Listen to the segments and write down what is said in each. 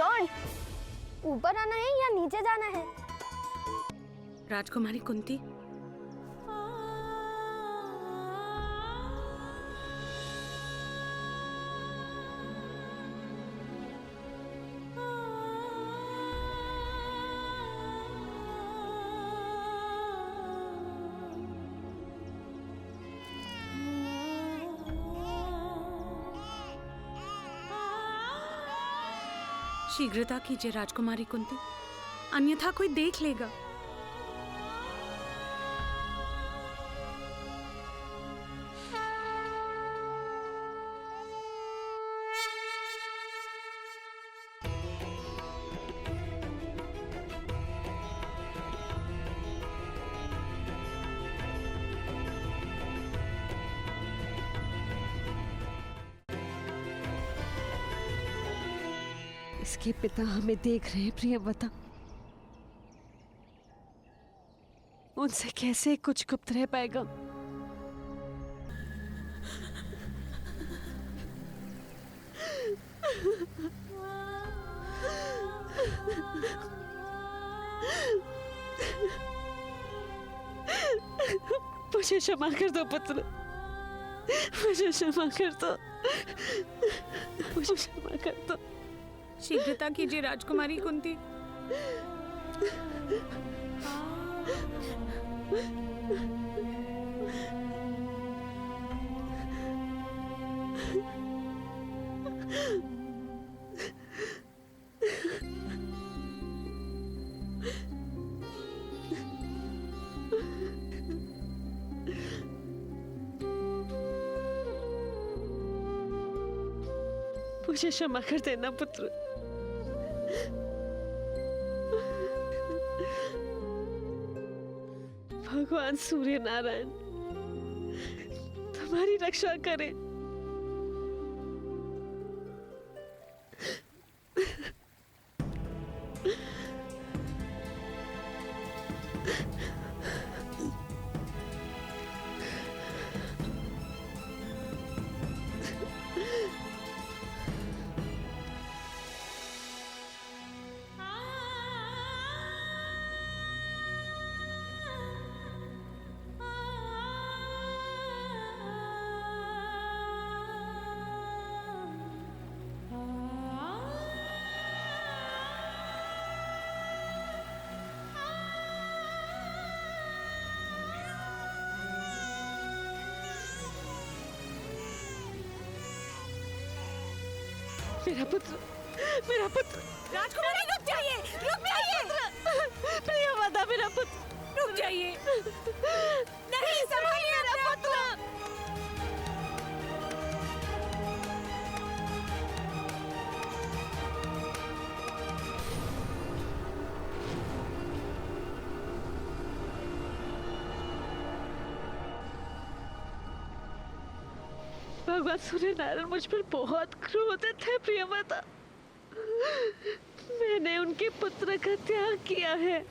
John, ऊपर आना है या नीचे जाना है? राजकुमारी कुंती, शीघ्रता कीजिए राजकुमारी कुंती, अन्यथा कोई देख लेगा। इसके पिता हमें देख रहे हैं प्रियव्रता। उनसे कैसे कुछ गुप्त रह पाएगा? मुझे क्षमा कर दो पुत्र, मुझे क्षमा कर दो, मुझे क्षमा कर दो। शीघ्रता कीजिए राजकुमारी कुंती। मुझे क्षमा कर देना पुत्र। भगवान सूर्य नारायण तुम्हारी रक्षा करें। मेरा पुत्र, मेरा पुत्र। राजकुमारी रुक जाइए, रुक जाइए। प्रियव्रता मेरा पुत्र, रुक जाइए। नहीं, संभालिए मेरा पुत्र। भगवान सूर्य नारायण मुझ पर बहुत क्रोधित है प्रियव्रता। मैंने उनके पुत्र का त्याग किया है।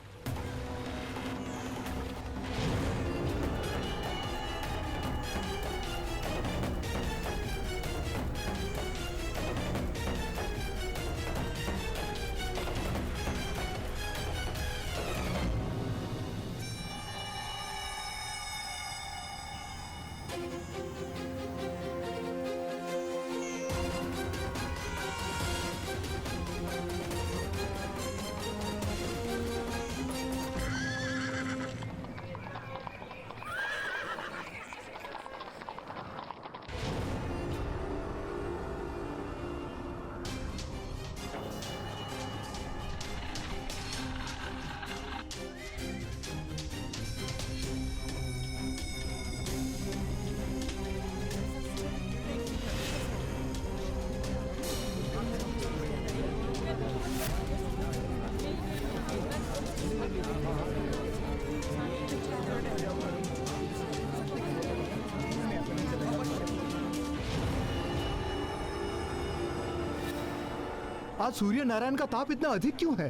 आज सूर्य नारायण का ताप इतना अधिक क्यों है?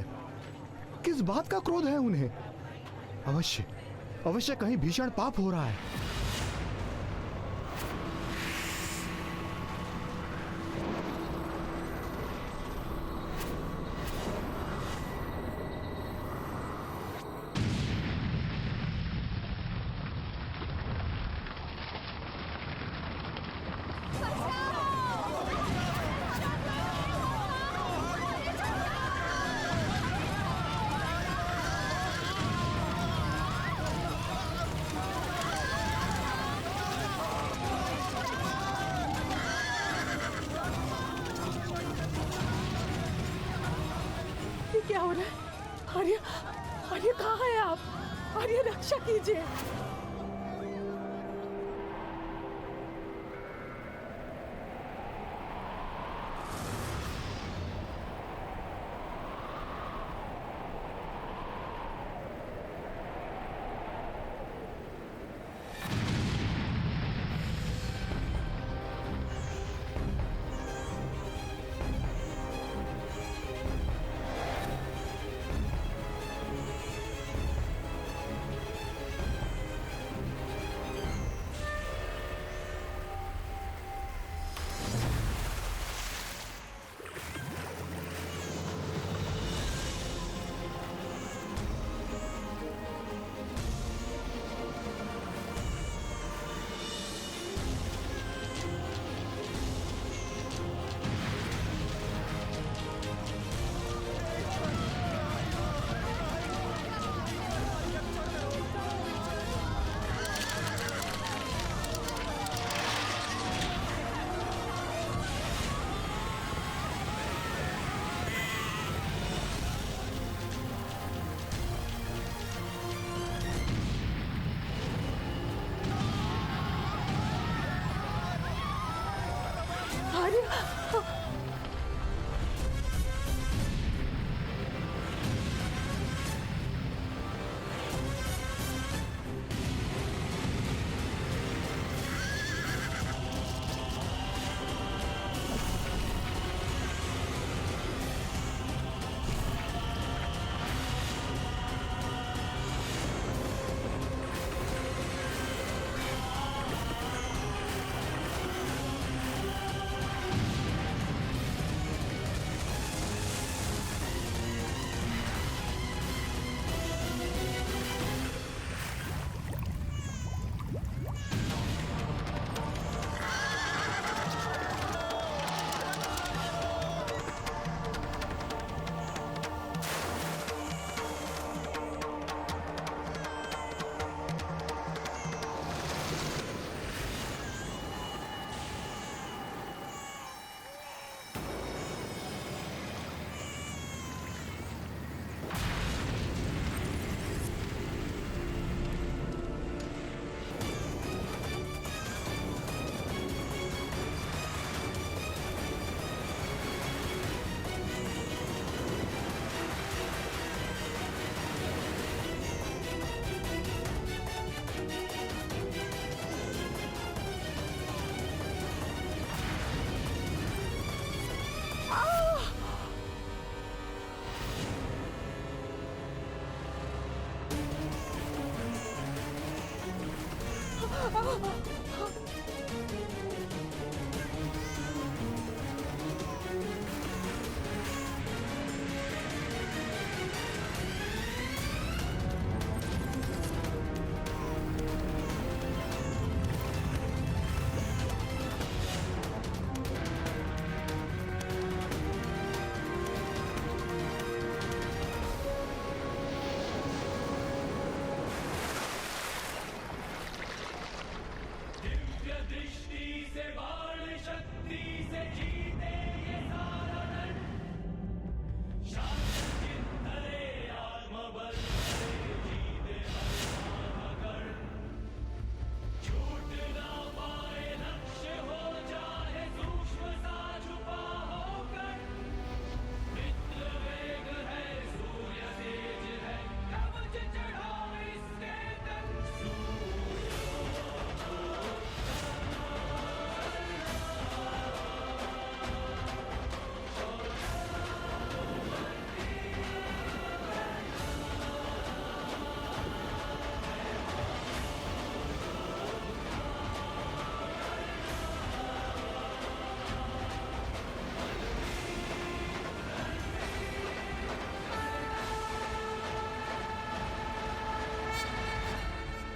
किस बात का क्रोध है उन्हें? अवश्य अवश्य कहीं भीषण पाप हो रहा है। क्या हो रहा है? आर्य, आर्य कहाँ है आप? आर्य रक्षा कीजिए।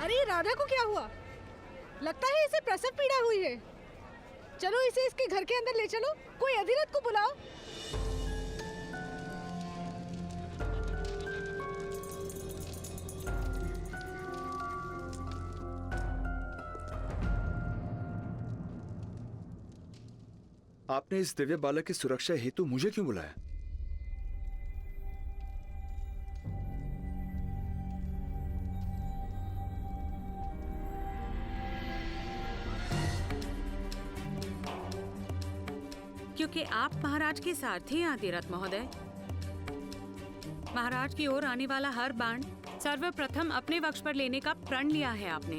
अरे राधा को क्या हुआ? लगता है इसे प्रसव पीड़ा हुई है। चलो इसे इसके घर के अंदर ले चलो। कोई अधिरथ को बुलाओ। आपने इस दिव्य बालक की सुरक्षा हेतु मुझे क्यों बुलाया? कि आप महाराज के सारथी हैं आदिरथ महोदय। महाराज की ओर आने वाला हर बाण सर्वप्रथम अपने वक्ष पर लेने का प्रण लिया है आपने।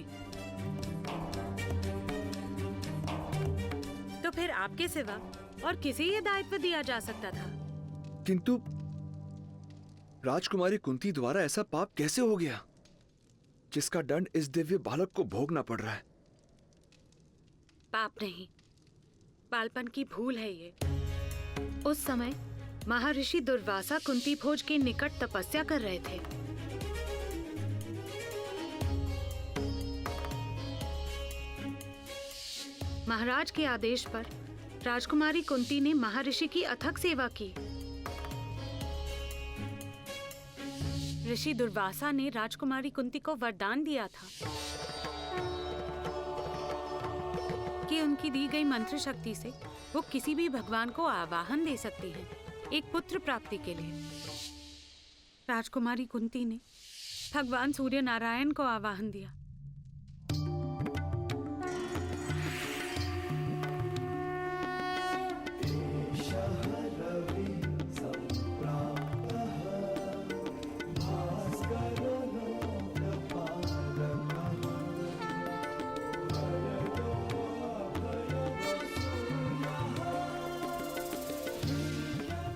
तो फिर आपके सिवा और किसे ये दायित्व दिया जा सकता था? किंतु राजकुमारी कुंती द्वारा ऐसा पाप कैसे हो गया जिसका दंड इस दिव्य बालक को भोगना पड़ रहा है? पाप नहीं, बालपन की भूल है ये। उस समय महर्षि दुर्वासा कुंती भोज के निकट तपस्या कर रहे थे। महाराज के आदेश पर राजकुमारी कुंती ने महर्षि की अथक सेवा की। ऋषि दुर्वासा ने राजकुमारी कुंती को वरदान दिया था कि उनकी दी गई मंत्र शक्ति से वो किसी भी भगवान को आवाहन दे सकती हैं एक पुत्र प्राप्ति के लिए। राजकुमारी कुंती ने भगवान सूर्य नारायण को आवाहन दिया।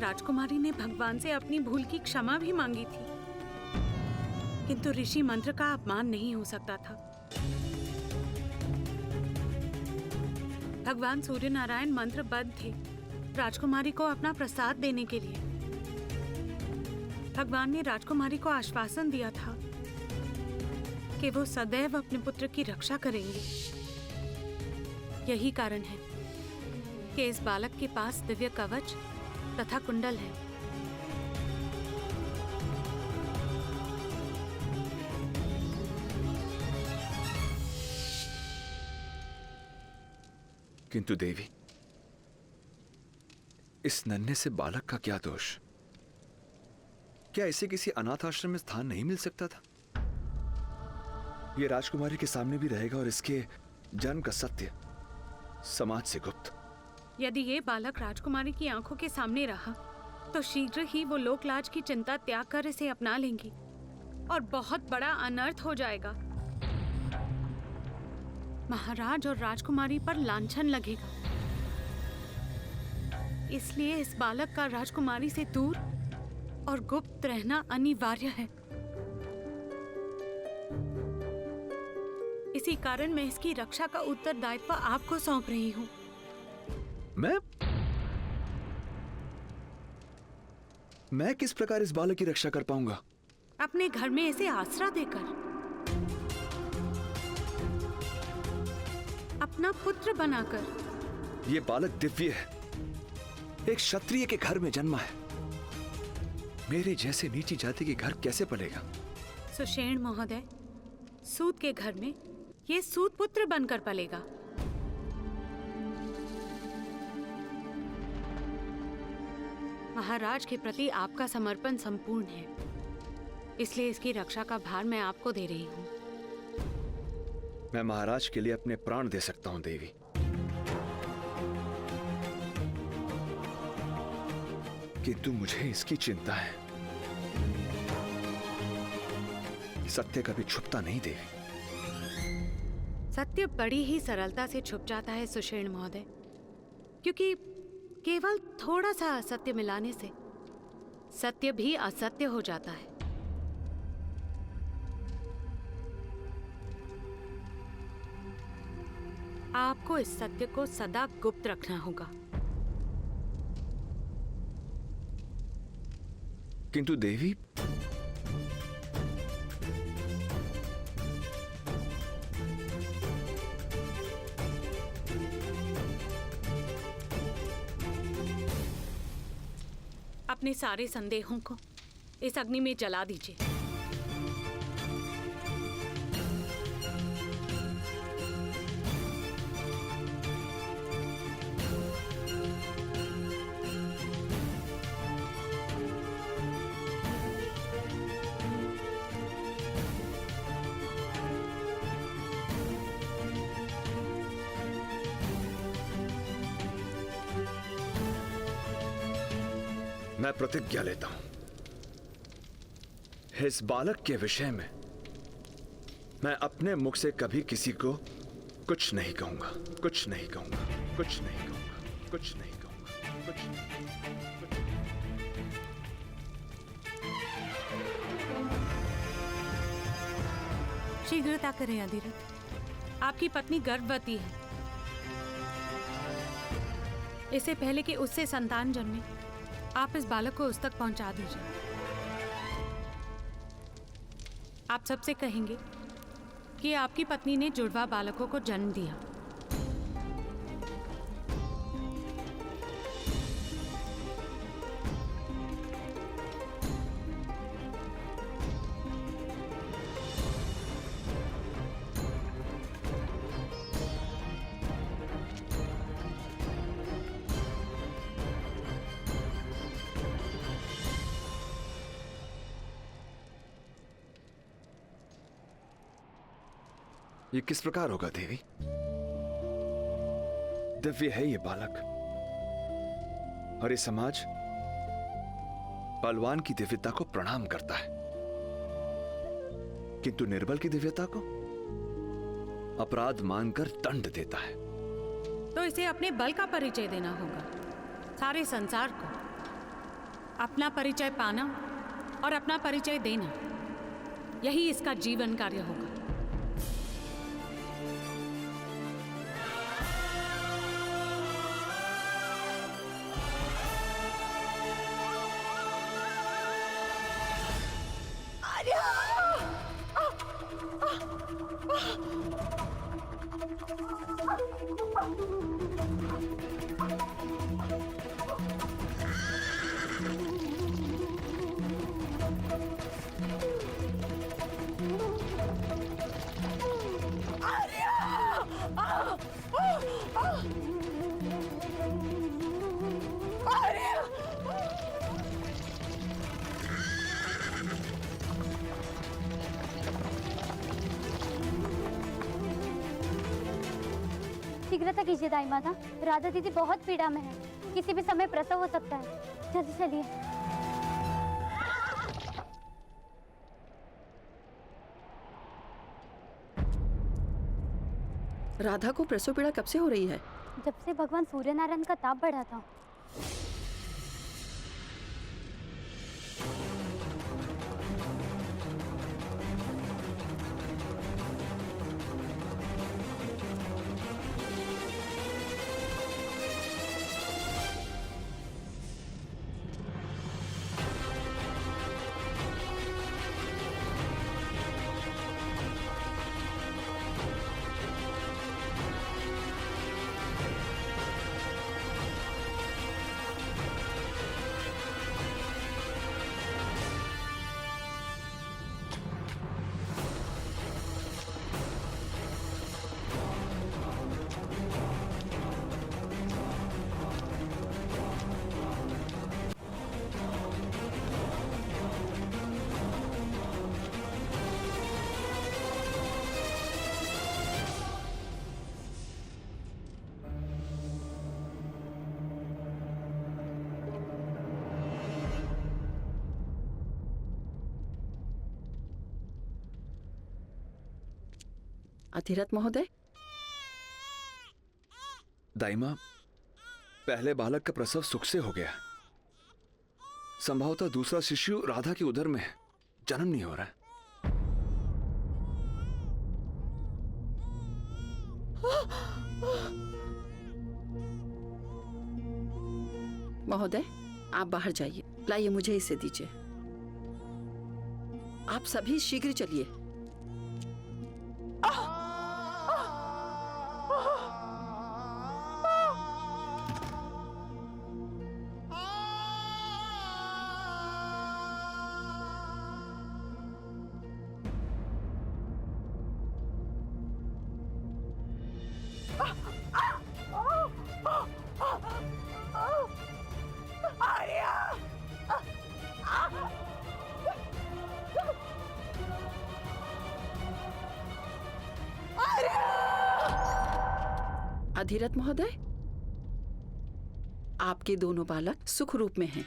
राजकुमारी ने भगवान से अपनी भूल की क्षमा भी मांगी थी, किंतु ऋषि मंत्र का अपमान नहीं हो सकता था। भगवान सूर्य नारायण मंत्रबद्ध थे राजकुमारी को अपना प्रसाद देने के लिए। भगवान ने राजकुमारी को आश्वासन दिया था कि वो सदैव अपने पुत्र की रक्षा करेंगे। यही कारण है कि इस बालक के पास दिव्य कवच तथा कुंडल है। किंतु देवी, इस नन्हे से बालक का क्या दोष? क्या इसे किसी अनाथ आश्रम में स्थान नहीं मिल सकता था? यह राजकुमारी के सामने भी रहेगा और इसके जन्म का सत्य समाज से गुप्त। यदि ये बालक राजकुमारी की आंखों के सामने रहा तो शीघ्र ही वो लोकलाज की चिंता त्याग कर इसे अपना लेंगी और बहुत बड़ा अनर्थ हो जाएगा। महाराज और राजकुमारी पर लांछन लगेगा। इसलिए इस बालक का राजकुमारी से दूर और गुप्त रहना अनिवार्य है। इसी कारण मैं इसकी रक्षा का उत्तरदायित्व आपको सौंप रही हूँ। मैं किस प्रकार इस बालक की रक्षा कर पाऊंगा? अपने घर में इसे आसरा देकर, अपना पुत्र बनाकर। यह बालक दिव्य है, एक क्षत्रिय के घर में जन्मा है। मेरे जैसे नीची जाति के घर कैसे पलेगा? सुषेण महोदय, सूत के घर में ये सूत पुत्र बनकर पलेगा। महाराज के प्रति आपका समर्पण संपूर्ण है, इसलिए इसकी रक्षा का भार मैं आपको दे रही हूँ। मैं महाराज के लिए अपने प्राण दे सकता हूँ देवी, किंतु मुझे इसकी चिंता है। सत्य कभी छुपता नहीं देवी। सत्य बड़ी ही सरलता से छुप जाता है सुषेण महोदय, क्योंकि केवल थोड़ा सा असत्य मिलाने से सत्य भी असत्य हो जाता है। आपको इस सत्य को सदा गुप्त रखना होगा। किंतु देवी, अपने सारे संदेहों को इस अग्नि में जला दीजिए। मैं प्रतिज्ञा लेता हूं, इस बालक के विषय में मैं अपने मुख से कभी किसी को कुछ नहीं कहूंगा, कुछ नहीं कहूंगा, कुछ नहीं कहूंगा, कुछ नहीं कहूंगा, कुछ नहीं। शीघ्रता करें अधिरथ, आपकी पत्नी गर्भवती है। इससे पहले कि उससे संतान जन्मे, आप इस बालक को उस तक पहुंचा दीजिए। आप सबसे कहेंगे कि आपकी पत्नी ने जुड़वा बालकों को जन्म दिया। ये किस प्रकार होगा देवी? दिव्य है ये बालक, और ये समाज बलवान की दिव्यता को प्रणाम करता है, किंतु निर्बल की दिव्यता को अपराध मानकर दंड देता है। तो इसे अपने बल का परिचय देना होगा सारे संसार को। अपना परिचय पाना और अपना परिचय देना, यही इसका जीवन कार्य होगा। शीघ्रता कीजिए दाई माता, राधा दीदी बहुत पीड़ा में है, किसी भी समय प्रसव हो सकता है। जल्दी चलिए। राधा को प्रसव पीड़ा कब से हो रही है? जब से भगवान सूर्य नारायण का ताप बढ़ा था। अधिरथ महोदय, दाइमा, पहले बालक का प्रसव सुख से हो गया। संभवतः दूसरा शिशु राधा की उदर में है, जन्म नहीं हो रहा है। महोदय आप बाहर जाइए। लाइए मुझे इसे दीजिए। आप सभी शीघ्र चलिए। अधिरथ महोदय, आपके दोनों बालक सुख रूप में हैं।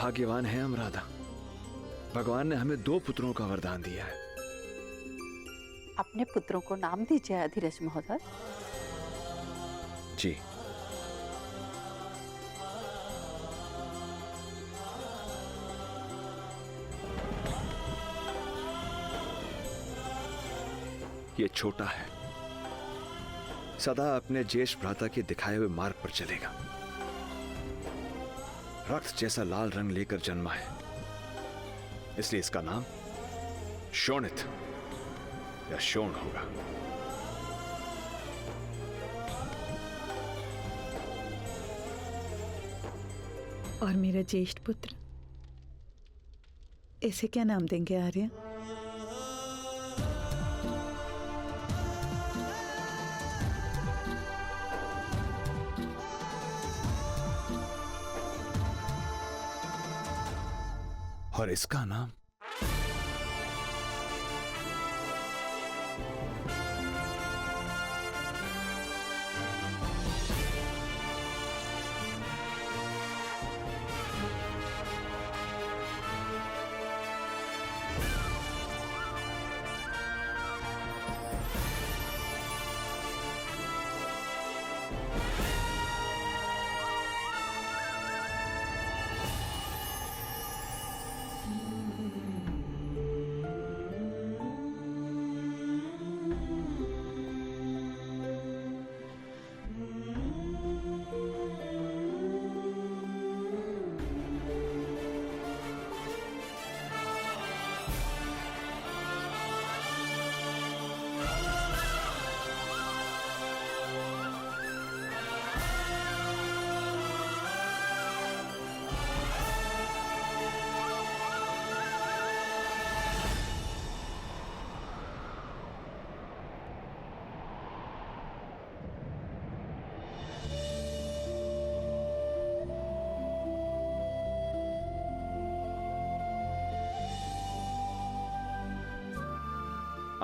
भाग्यवान हैं हम राधा। भगवान ने हमें 2 पुत्रों का वरदान दिया है। अपने पुत्रों को नाम दीजिए अधिराज महोदय। जी। ये छोटा है, सदा अपने ज्येष्ठ भ्राता के दिखाए हुए मार्ग पर चलेगा। रक्त जैसा लाल रंग लेकर जन्मा है, इसलिए इसका नाम शोणित या शोण होगा। और मेरा ज्येष्ठ पुत्र, इसे क्या नाम देंगे आर्य? और इसका नाम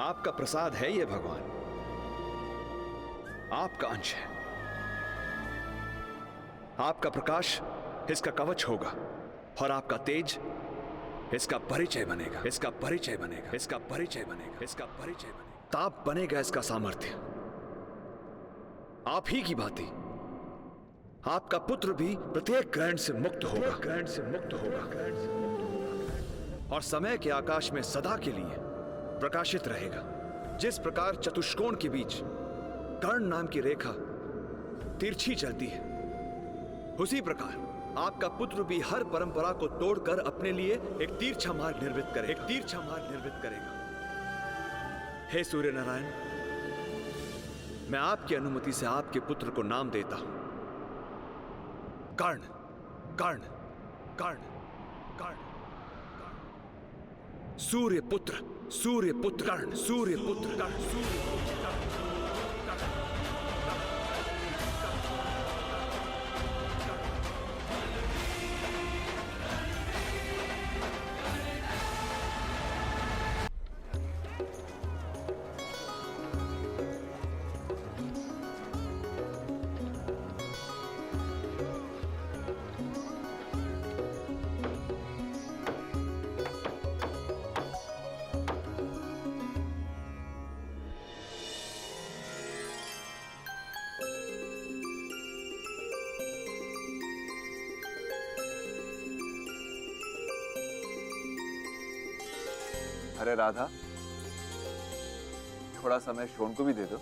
आपका प्रसाद है ये भगवान, आपका अंश है। आपका प्रकाश इसका कवच होगा और आपका तेज इसका परिचय बनेगा, इसका परिचय बनेगा, इसका परिचय बनेगा, इसका परिचय बनेगा। ताप बनेगा इसका सामर्थ्य। आप ही की भांति आपका पुत्र भी प्रत्येक ग्रहण से मुक्त होगा, ग्रहण से मुक्त होगा, और समय के आकाश में सदा के लिए प्रकाशित रहेगा। जिस प्रकार चतुष्कोण के बीच कर्ण नाम की रेखा तिरछी चलती है, उसी प्रकार आपका पुत्र भी हर परंपरा को तोड़कर अपने लिए एक तिरछा मार्ग निर्मित करे, एक तिरछा मार्ग निर्मित करेगा। हे सूर्य नारायण, मैं आपकी अनुमति से आपके पुत्र को नाम देता हूं कर्ण, कर्ण, कर्ण, कर्ण। सूर्य पुत्र, सूर्य पुत्र कर्ण, सूर्य पुत्र कर्ण, सूर्य पुत्र कर्ण। अरे राधा, थोड़ा समय शोन को भी दे दो।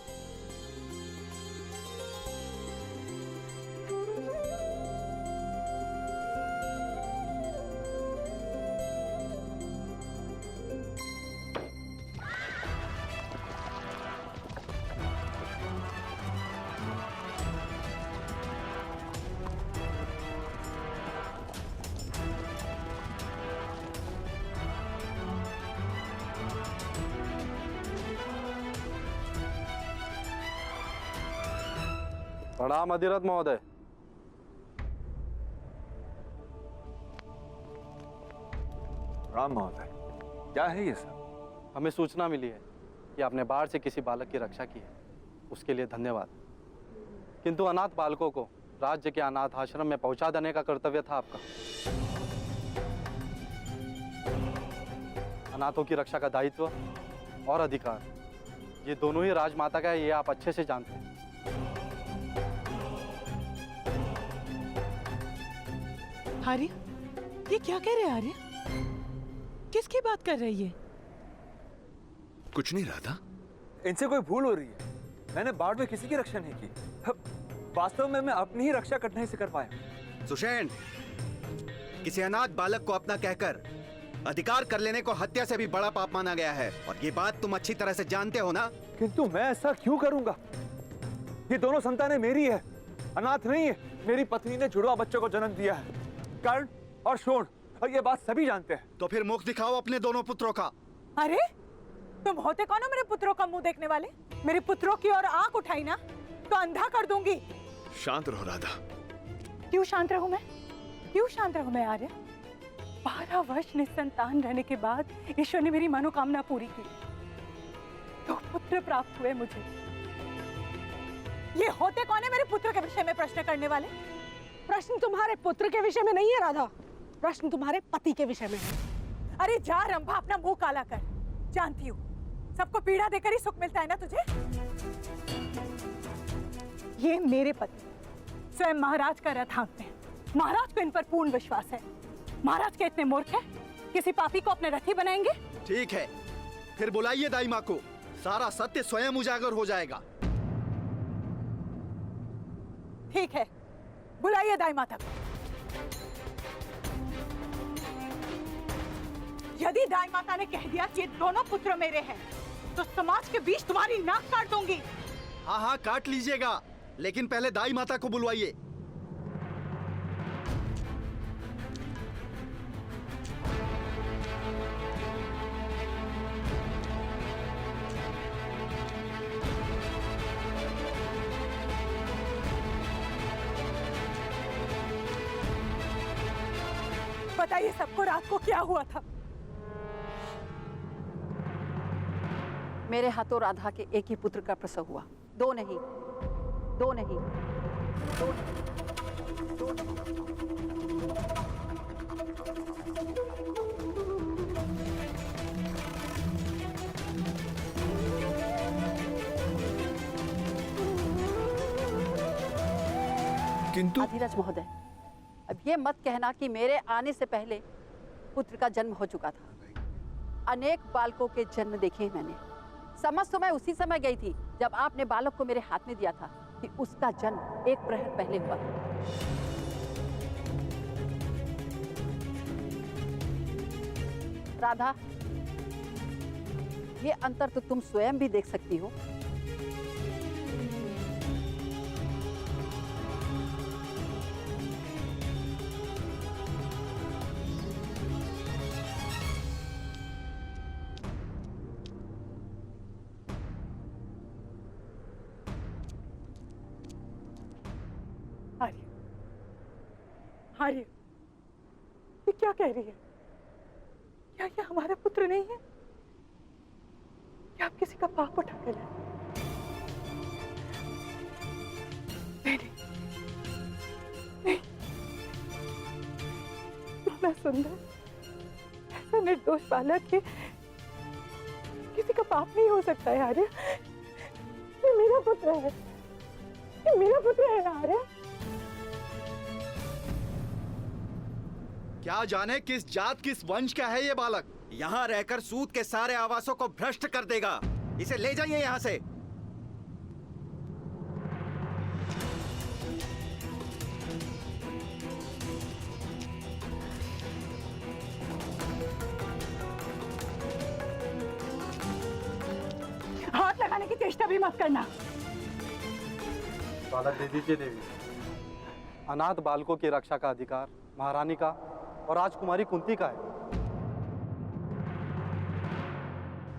प्रणाम अधिरथ महोदय। राम महोदय, क्या है ये सब? हमें सूचना मिली है कि आपने बाढ़ से किसी बालक की रक्षा की है, उसके लिए धन्यवाद। किंतु अनाथ बालकों को राज्य के अनाथ आश्रम में पहुंचा देने का कर्तव्य था आपका। अनाथों की रक्षा का दायित्व और अधिकार ये दोनों ही राजमाता का है, ये आप अच्छे से जानते हैं। आर्य, ये क्या कह रहे हैं आर्य? किसकी बात कर रही है? कुछ नहीं राधा। इनसे कोई भूल हो रही है। मैंने बाढ़ में किसी की रक्षा नहीं की। वास्तव में मैं अपनी ही रक्षा करने से कर पाया। सुषेण, किसी अनाथ बालक को अपना कहकर अधिकार कर लेने को हत्या से भी बड़ा पाप माना गया है, और ये बात तुम अच्छी तरह से जानते हो ना? किंतु मैं ऐसा क्यों करूंगा? ये दोनों संतानें मेरी है, अनाथ नहीं है। मेरी पत्नी ने जुड़वा बच्चों को जन्म दिया है, कर्ण और शोण, और ये बात सभी जानते हैं। तो फिर मुख दिखाओ अपने दोनों पुत्रों का। अरे तुम होते कौन हो मेरे पुत्रों का मुंह देखने वाले? मेरे पुत्रों की ओर आंख उठाई ना तो अंधा कर दूंगी। शांत रहो राधा। क्यों शांत रहूं मैं? क्यों शांत रहूं मैं आर्य? 12 वर्ष निसंतान रहने के बाद ईश्वर ने मेरी मनोकामना पूरी की, तो पुत्र प्राप्त हुए मुझे। ये होते कौन है मेरे पुत्र के विषय में प्रश्न करने वाले? प्रश्न तुम्हारे पुत्र के विषय में नहीं है राधा, प्रश्न तुम्हारे पति के विषय में है। अरे जा रंभा, अपना मुंह काला कर। जानती हूँ सबको पीड़ा देकर ही सुख मिलता है ना तुझे। ये मेरे पति स्वयं महाराज का रथ हाँकते हैं। महाराज को इन पर पूर्ण विश्वास है। महाराज के इतने मूर्ख हैं, किसी पापी को अपने रथी बनाएंगे? ठीक है, फिर बुलाइए दाई माँ को, सारा सत्य स्वयं उजागर हो जाएगा। ठीक है, बुलाइए दाई माता को। यदि दाई माता ने कह दिया कि ये दोनों पुत्र मेरे हैं, तो समाज के बीच तुम्हारी नाक काट दूंगी। हाँ हाँ, काट लीजिएगा, लेकिन पहले दाई माता को बुलवाइए। बताइए सबको रात को क्या हुआ था? मेरे हाथों राधा के एक ही पुत्र का प्रसव हुआ। दो नहीं, दो नहीं, दो नहीं। किंतु अधिराज महोदय, अब ये मत कहना कि मेरे आने से पहले पुत्र का जन्म हो चुका था। अनेक बालकों के जन्म देखे हैं मैंने। समझ तो मैं उसी समय गई थी जब आपने बालक को मेरे हाथ में दिया था कि उसका जन्म एक प्रहर पहले हुआ था। राधा, ये अंतर तो तुम स्वयं भी देख सकती हो। आर्य, आर्य, ये क्या कह रही है? क्या ये हमारा पुत्र नहीं है? क्या आप किसी का पाप उठा कर लाए? नहीं, नहीं, इतना सुंदर, ऐसा निर्दोष बालक के किसी का पाप नहीं हो सकता है आर्य। ये मेरा पुत्र है, ये मेरा पुत्र है ना आर्य। क्या जाने किस जात किस वंश का है ये बालक। यहाँ रहकर सूत के सारे आवासों को भ्रष्ट कर देगा। इसे ले जाइए यहाँ से। हाथ लगाने की चेष्टा भी मत करना। बालक दे दीजिए देवी। अनाथ बालकों की रक्षा का अधिकार महारानी का और राजकुमारी कुंती का है।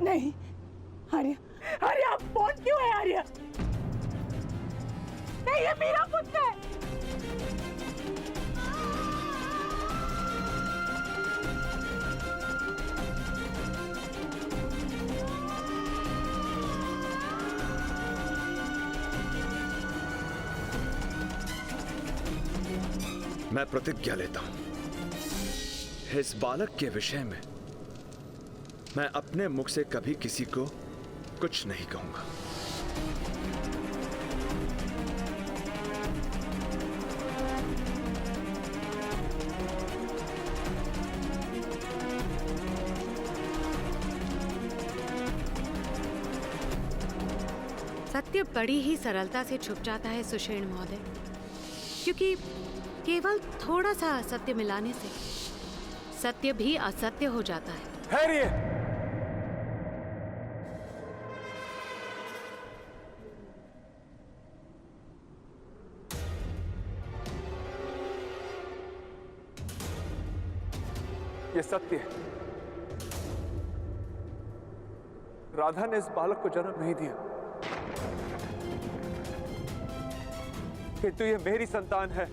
नहीं आर्य, आर्य आप कौन क्यों है आर्य? नहीं, ये मेरा पुत्र है। मैं प्रतिज्ञा लेता हूं, इस बालक के विषय में मैं अपने मुख से कभी किसी को कुछ नहीं कहूंगा। सत्य बड़ी ही सरलता से छुप जाता है सुषेण महोदय, क्योंकि केवल थोड़ा सा असत्य मिलाने से सत्य भी असत्य हो जाता है। ठहरिए। ये सत्य है, राधा ने इस बालक को जन्म नहीं दिया, किंतु ये मेरी संतान है।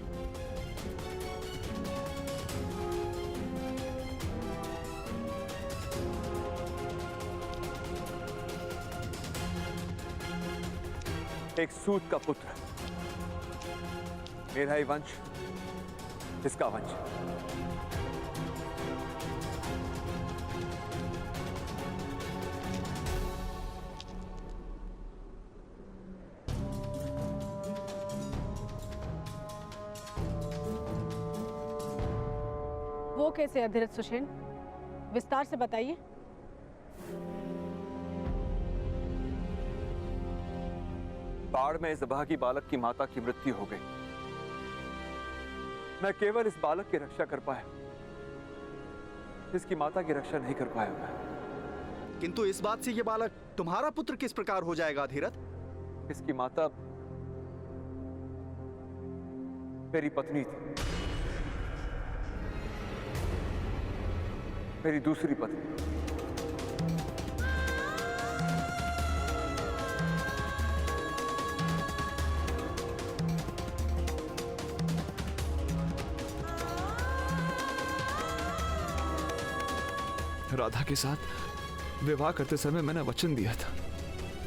एक सूत का पुत्र, मेरा ही वंश, इसका वंश। वो कैसे अधिरथ सुषेण, विस्तार से बताइए। बाढ़ में इस अभागी बालक की माता की मृत्यु हो गई। मैं केवल इस बालक की रक्षा कर पाया, इसकी माता की रक्षा नहीं कर पाया मैं। किंतु इस बात से ये बालक तुम्हारा पुत्र किस प्रकार हो जाएगा अधिरथ? इसकी माता मेरी पत्नी थी, मेरी दूसरी पत्नी। राधा के साथ विवाह करते समय मैंने वचन दिया था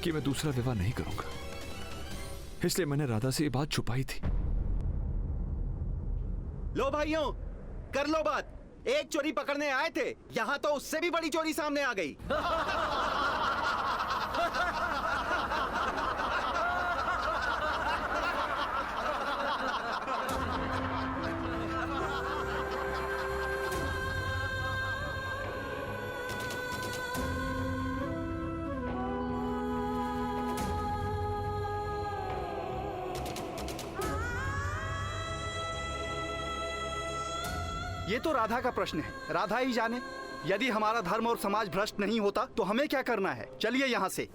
कि मैं दूसरा विवाह नहीं करूंगा, इसलिए मैंने राधा से ये बात छुपाई थी। लो भाइयों, कर लो बात। एक चोरी पकड़ने आए थे, यहां तो उससे भी बड़ी चोरी सामने आ गई। ये तो राधा का प्रश्न है, राधा ही जाने। यदि हमारा धर्म और समाज भ्रष्ट नहीं होता तो हमें क्या करना है? चलिए यहाँ से।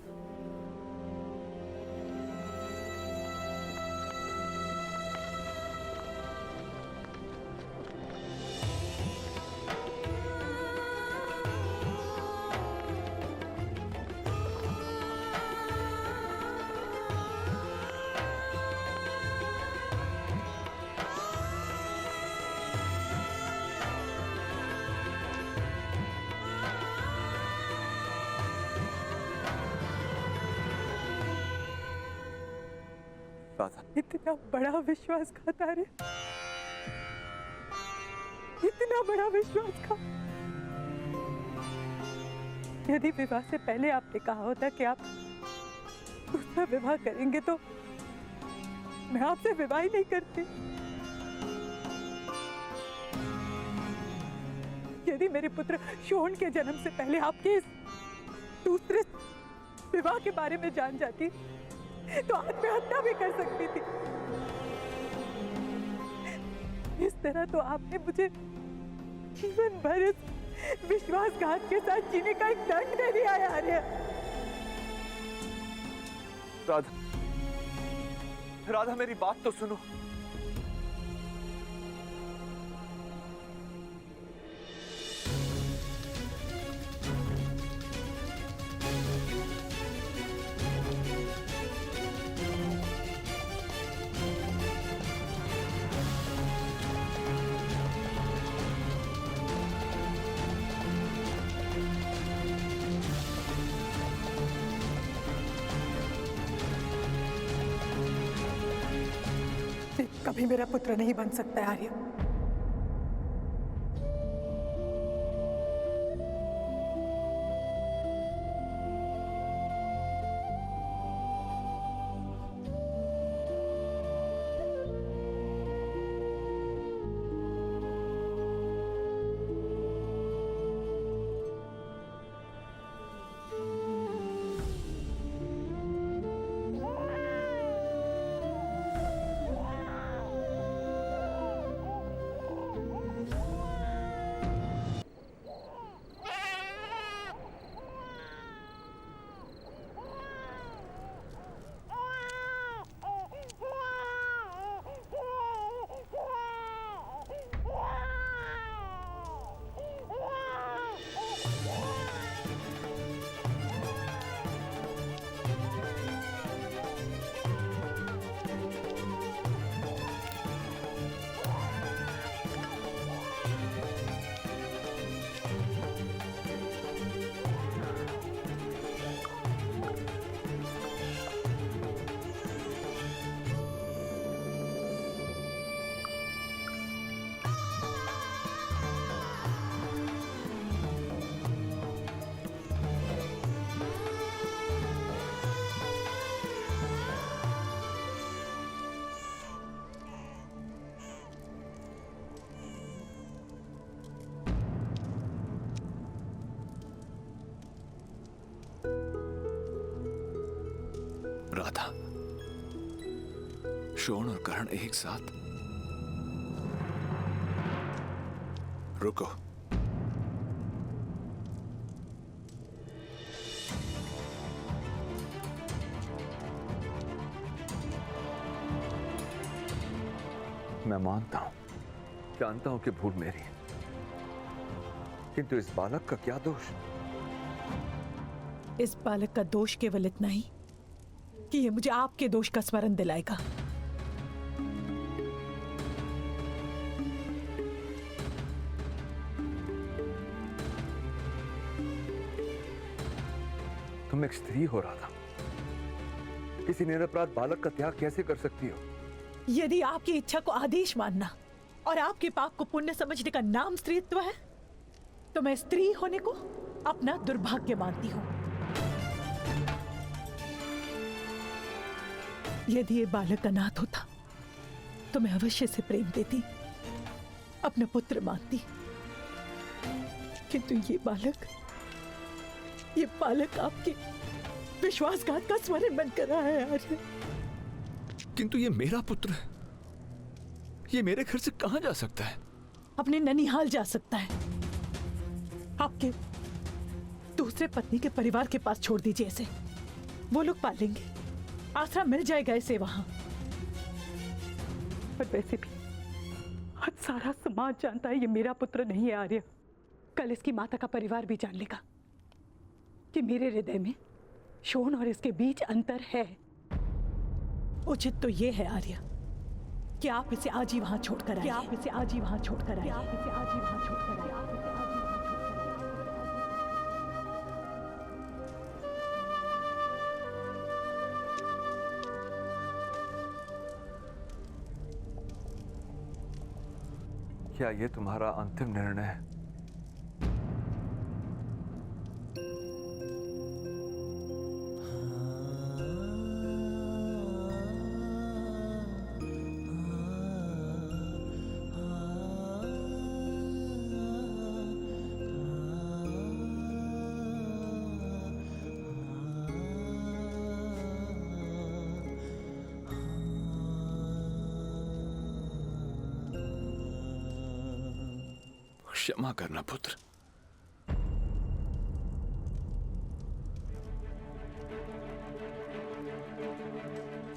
इतना बड़ा विश्वासघात आर्य, इतना बड़ा विश्वासघात। यदि विवाह से पहले आपने कहा होता कि आप दूसरा विवाह करेंगे तो मैं आपसे विवाह ही नहीं करती। यदि मेरे पुत्र शोहन के जन्म से पहले आपके इस दूसरे विवाह के बारे में जान जाती तो आत्महत्या भी कर सकती थी। इस तरह तो आपने मुझे जीवन भर इस विश्वासघात के साथ जीने का एक दंड दे दिया है आर्य। राधा, राधा मेरी बात तो सुनो। कभी मेरा पुत्र नहीं बन सकता है आर्य। राधा, शोण और करण एक साथ? रुको। मैं मानता हूं, जानता हूं कि भूल मेरी है, किंतु इस बालक का क्या दोष? इस बालक का दोष केवल इतना ही कि ये मुझे आपके दोष का स्मरण दिलाएगा। तुम एक स्त्री हो रहा था, किसी निरपराध बालक का त्याग कैसे कर सकती हो? यदि आपकी इच्छा को आदेश मानना और आपके पाप को पुण्य समझने का नाम स्त्रीत्व है, तो मैं स्त्री होने को अपना दुर्भाग्य मानती हूं। यदि ये बालक अनाथ होता तो मैं अवश्य से प्रेम देती, अपना पुत्र मानती, किंतु ये बालक आपके विश्वासघात का स्मरण बनकर रहा है आर्य। किंतु ये मेरा पुत्र है, ये मेरे घर से कहां जा सकता है? अपने ननिहाल जा सकता है। आपके दूसरे पत्नी के परिवार के पास छोड़ दीजिए इसे, वो लोग पालेंगे, आसरा मिल जाएगा इसे वहां। पर वैसे भी आज सारा समाज जानता है ये मेरा पुत्र नहीं है आर्य। कल इसकी माता का परिवार भी जान लेगा कि मेरे हृदय में शोण और इसके बीच अंतर है। उचित तो ये है आर्य कि आप इसे आज ही वहां छोड़कर आइए। आप इसे आज ही वहां छोड़कर आइए। आप इसे आज ही वहां छोड़कर आइए। आप इसे आज ही वहां छोड़कर आइए। क्या ये तुम्हारा अंतिम निर्णय है? क्षमा करना पुत्र।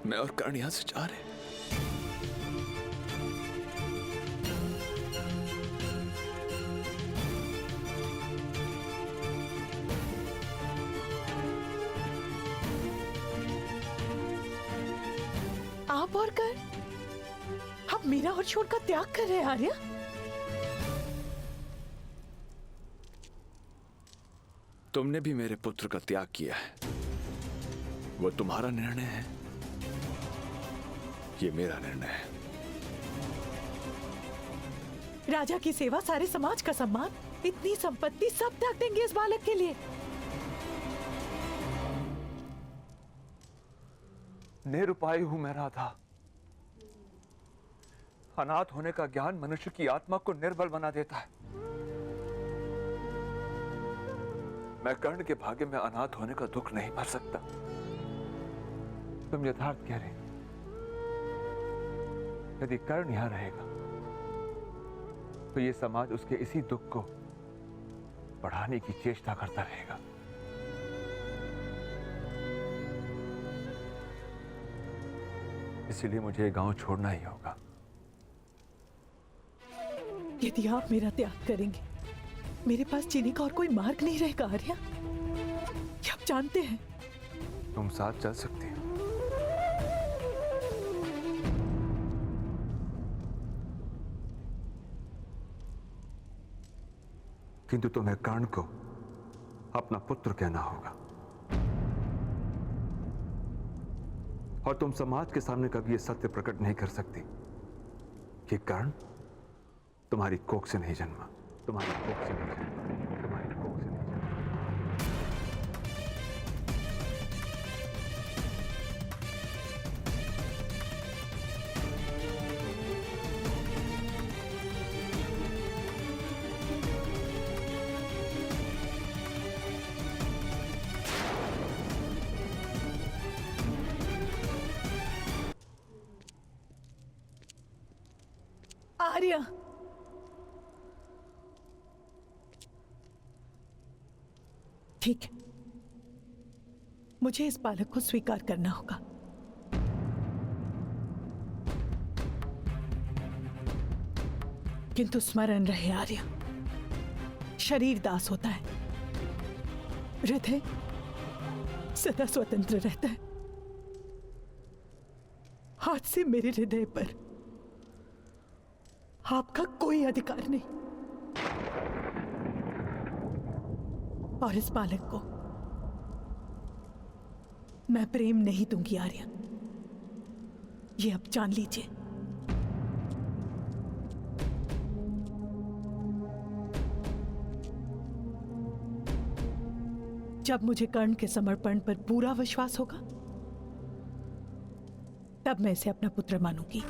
मैं और कर्ण यहां से जा रहे हैं। आप और कर आप मीरा और शोण का त्याग कर रहे हैं आर्य। तुमने भी मेरे पुत्र का त्याग किया है, वो तुम्हारा निर्णय है, ये मेरा निर्णय है। राजा की सेवा, सारे समाज का सम्मान, इतनी संपत्ति सब त्याग देंगे इस बालक के लिए? निरुपाय हूं मैं राधा। अनाथ होने का ज्ञान मनुष्य की आत्मा को निर्बल बना देता है। मैं कर्ण के भाग्य में अनाथ होने का दुख नहीं भर सकता। तुम यथार्थ कह रहे, यदि कर्ण यहां रहेगा तो ये समाज उसके इसी दुख को बढ़ाने की चेष्टा करता रहेगा। इसीलिए मुझे ये गांव छोड़ना ही होगा। यदि आप मेरा त्याग करेंगे, मेरे पास जीने का और कोई मार्ग नहीं रहेगा आर्या। क्या आप जानते हैं? तुम साथ चल सकती हो, किंतु तुम्हें कर्ण को अपना पुत्र कहना होगा, और तुम समाज के सामने कभी यह सत्य प्रकट नहीं कर सकती कि कर्ण तुम्हारी कोख से नहीं जन्मा, तुम्हारी कोख से नहीं जन्मा, तुम्हारी कोख से नहीं जन्मा। आर्या, ठीक है, मुझे इस बालक को स्वीकार करना होगा। किंतु स्मरण रहे आर्या, शरीर दास होता है, हृदय सदा स्वतंत्र रहता है। आज से मेरे हृदय पर आपका कोई अधिकार नहीं, और इस बालक को मैं प्रेम नहीं दूंगी आर्या, ये अब जान लीजिए। जब मुझे कर्ण के समर्पण पर पूरा विश्वास होगा, तब मैं इसे अपना पुत्र मानूंगी।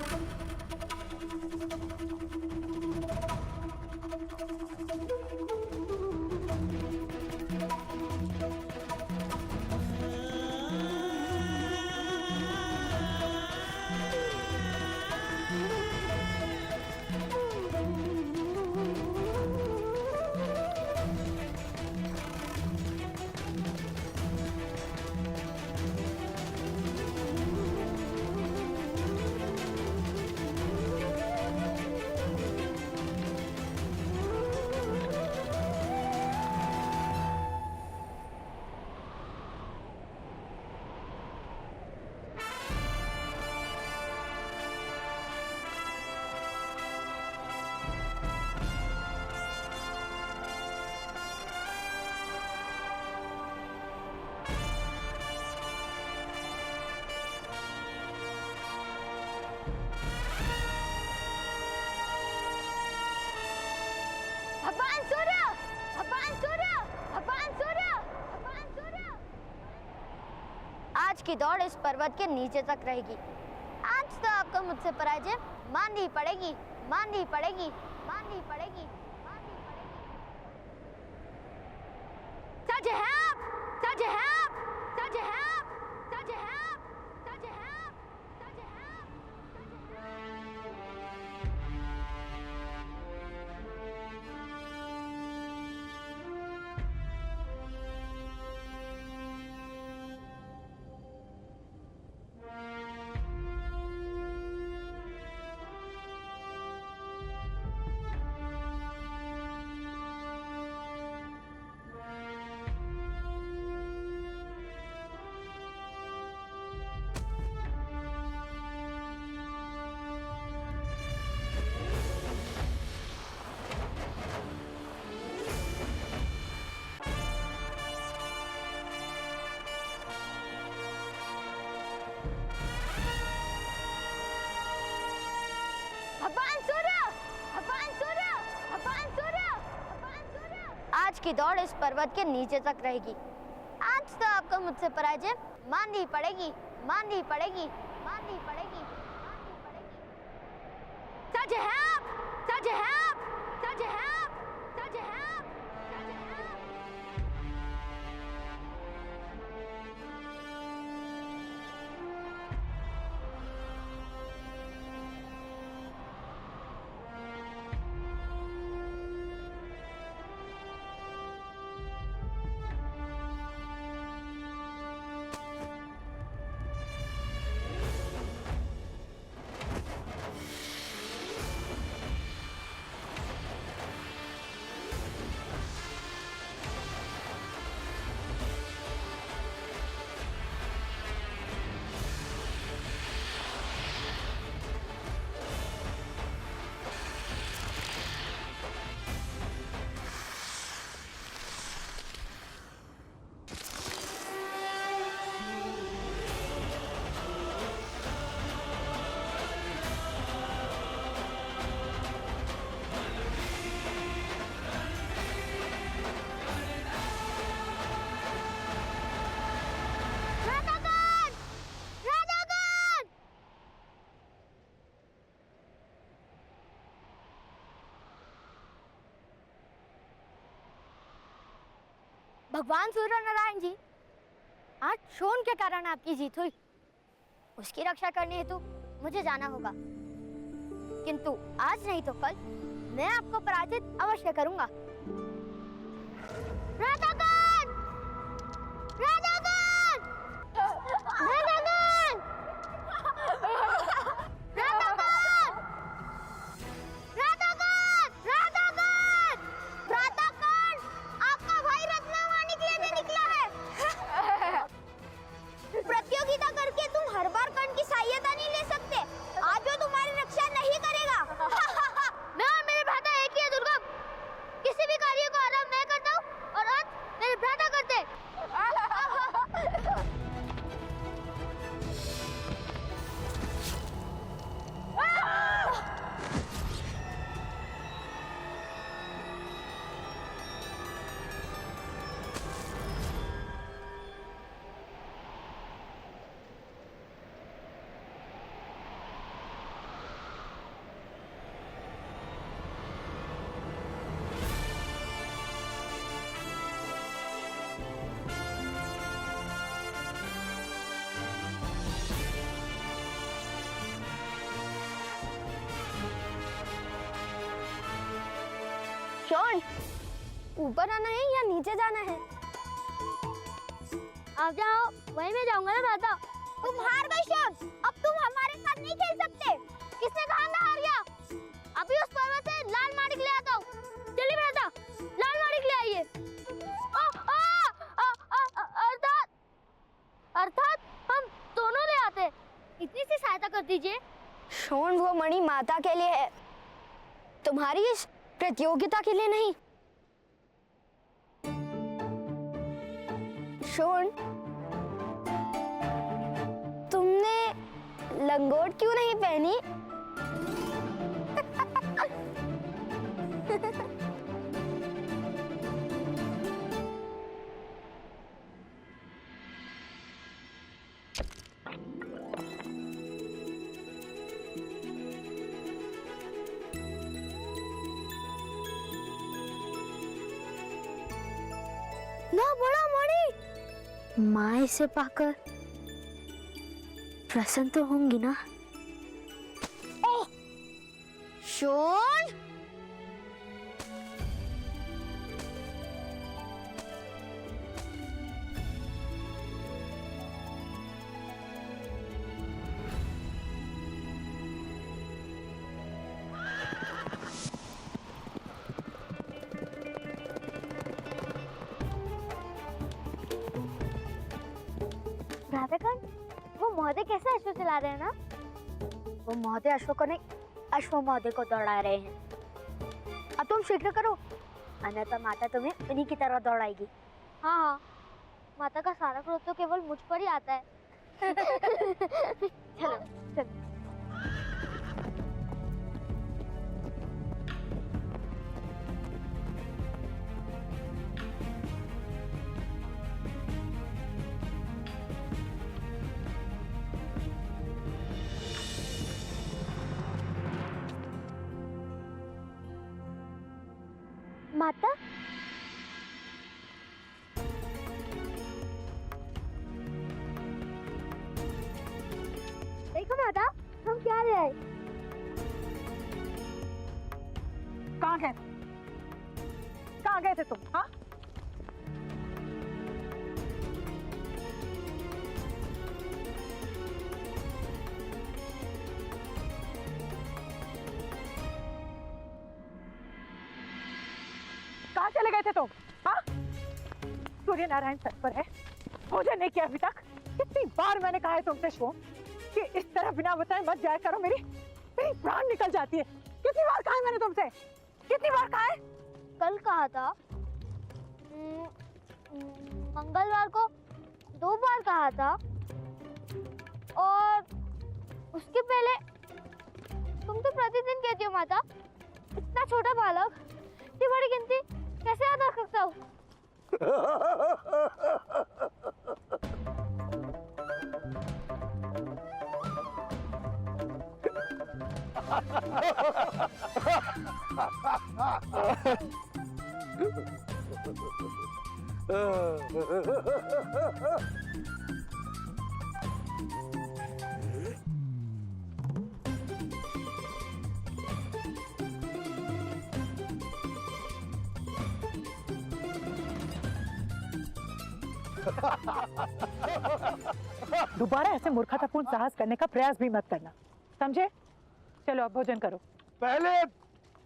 भगवान सूर्य! भगवान सूर्य! भगवान सूर्य! भगवान सूर्य! आज की दौड़ इस पर्वत के नीचे तक रहेगी। आज तो आपको मुझसे पराजय माननी पड़ेगी, माननी पड़ेगी, माननी पड़ेगी, माननी पड़ेगी। सच है आप! सच है आप! सच है आप! सच है आप! सच है आप! सच है आप! भगवान सूर्य! भगवान सूर्य! भगवान सूर्य! भगवान सूर्य! आज की दौड़ इस पर्वत के नीचे तक रहेगी। आज तो आपको मुझसे पराजय माननी पड़ेगी, माननी पड़ेगी, माननी पड़ेगी, माननी पड़ेगी। सच है आप! सच है आप! सच है आप! सच है आप! सच है आप! भगवान सूर्य नारायण जी, आज शोन के कारण आपकी जीत हुई। उसकी रक्षा करने हेतु मुझे जाना होगा। किंतु आज नहीं तो कल मैं आपको पराजित अवश्य करूंगा। राधाकांत! राधाकांत! राधाकांत! राधाकांत! राधाकांत! राधाकांत! राधाकांत! आपका भाई रत्नवाणी के लिए निकला है। प्रतियोगिता करके तुम हर बार कर्ण की सहायता नहीं ले सकते। आज वो तुम्हारी रक्षा नहीं करेगा। मैं और मेरे भ्राता एक ही है दुर्गम। किसी भी कार्य को आरंभ मैं करता हूँ और अंत मेरे भ्राता करते। शॉन, ऊपर आना है या नीचे जाना है? आप जाओ, वहीं मैं जाऊंगा ना भ्राता। तुम हार गए शॉन, अब तुम हमारे साथ नहीं खेल सकते। किसने कहा मैं हार गया? अभी उस पर्वत से लाल माणिक ले आता हूँ। चलिए भ्राता, लाल माणिक ले आइए। अर्थात हम दोनों ले आते। इतनी सी सहायता कर दीजिए। शॉन, वो मणि माता के लिए है, तुम्हारी इस प्रतियोगिता के लिए नहीं। शोन, तुमने लंगोट क्यों नहीं पहनी? ना बड़ा मणि, माँ इसे पाकर प्रसन्न तो होंगी ना? ओह, शोन! राधाकांत, वो महोदय कैसे अश्व चला रहे हैं ना? वो महोदय अश्व को नहीं, अश्व महोदय को दौड़ा रहे हैं। अब तुम शीघ्र करो, अन्यथा माता तुम्हें उन्हीं की तरह दौड़ाएगी। हाँ हाँ, माता का सारा क्रोध तो केवल मुझ पर ही आता है। चलो चलो। माता, देखो माता, हम क्या ले आए। कहाँ गए? कहाँ गए थे तुम? हाँ, कहाँ चले गए थे तुम? हाँ, सूर्य नारायण सर पर है, भोजन नहीं किया अभी तक। कितनी बार मैंने कहा है तुमसे शोन कि इस तरह बिना बताए मत जाया करो, मेरी प्राण निकल जाती है। कितनी बार कहा है मैंने तुमसे? कितनी बार कहा है? कल कहा था, मंगलवार को 2 बार कहा था, और उसके पहले तुम तो प्रतिदिन कहती हो माता। इतना छोटा बालक इतनी बड़ी गिनती कैसे याद रख सकता हूँ? दोबारा ऐसे मूर्खतापूर्ण साहस करने का प्रयास भी मत करना, समझे? चलो अब भोजन करो। पहले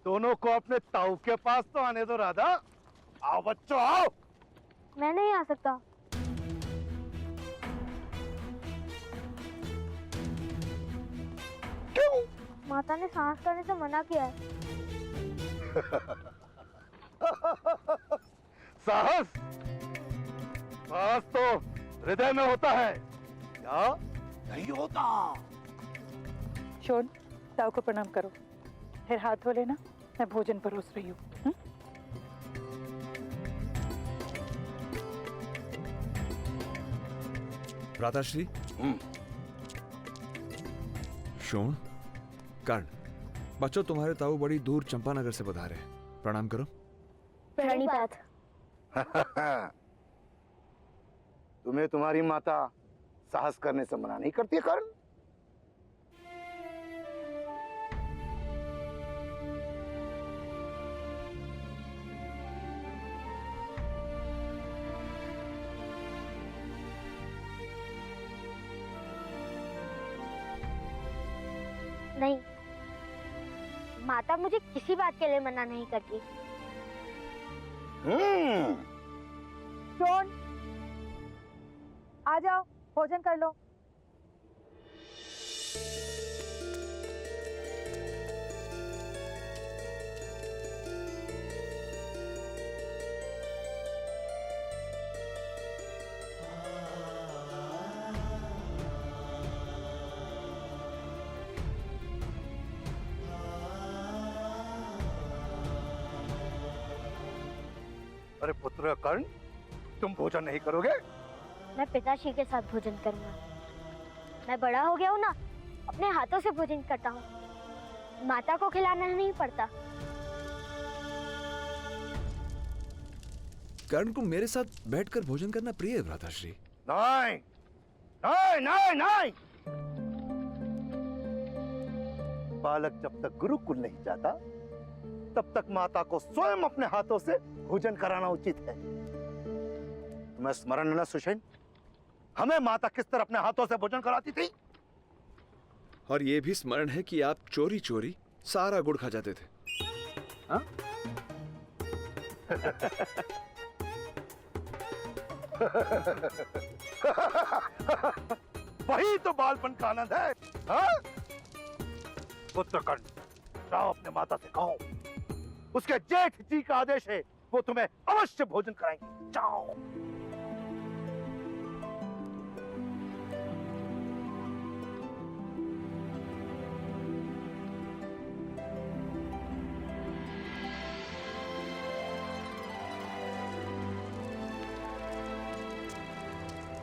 दोनों को अपने ताऊ के पास तो आने दो राधा। आओ बच्चों आओ। मैं नहीं आ सकता। क्यों? माता ने सांस करने से मना किया है। साहस साहस तो हृदय में होता है, क्या नहीं होता? शोन, ताऊ को प्रणाम करो, फिर हाथ धो लेना, मैं भोजन परोस रही हूँ। भ्राताश्री, शोण, कर्ण, बच्चों तुम्हारे ताऊ बड़ी दूर चंपानगर से पधारे हैं, प्रणाम करो। प्रणिपात। तुम्हें तुम्हारी माता साहस करने से मना नहीं करती है कर्ण? नहीं, माता मुझे किसी बात के लिए मना नहीं करती। शोन, आ जाओ, भोजन कर लो। अरे पुत्र कर्ण, तुम भोजन नहीं करोगे? मैं पिताश्री के साथ भोजन करूंगा। मैं बड़ा हो गया हूँ ना, अपने हाथों से भोजन करता हूँ, माता को खिलाना नहीं पड़ता। कर्ण को मेरे साथ बैठकर भोजन करना प्रिय है भ्राताश्री। नहीं नहीं नहीं नहीं। बालक जब तक गुरुकुल नहीं जाता तब तक माता को स्वयं अपने हाथों से भोजन कराना उचित है। तुम्हें स्मरण है ना सुषेण, हमें माता किस तरह अपने हाथों से भोजन कराती थी? और ये भी स्मरण है कि आप चोरी चोरी सारा गुड़ खा जाते थे। हाँ? वही तो बालपन का आनंद है। हाँ? पुत्र कर्ण, जाओ अपने माता से कहो, उसके जेठ जी का आदेश है, वो तुम्हें अवश्य भोजन कराएंगे। जाओ।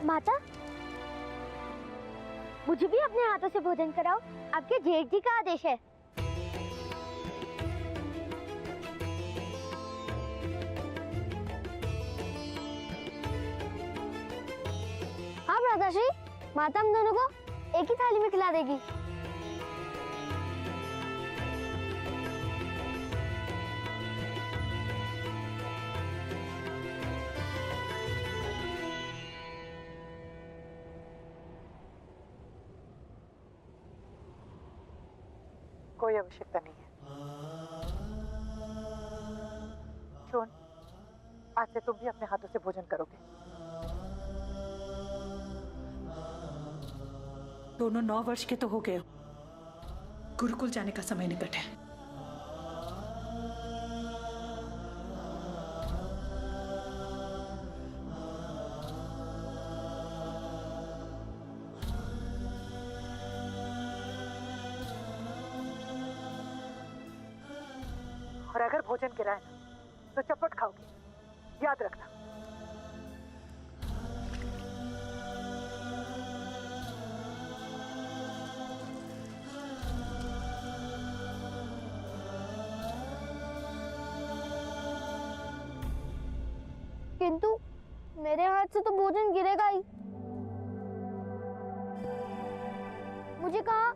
माता, मुझे भी अपने हाथों से भोजन कराओ, आपके जेठ जी का आदेश है। हाँ भ्राताश्री, माता हम दोनों को एक ही थाली में खिला देगी। कोई आवश्यकता नहीं है। शोन, आज से तुम भी अपने हाथों से भोजन करोगे। दोनों 9 वर्ष के तो हो गए हो, गुरुकुल जाने का समय निकट है। और अगर भोजन गिराए ना तो चपट खाओगे, याद रखना। किंतु मेरे हाथ से तो भोजन गिरेगा ही। मुझे कहाँ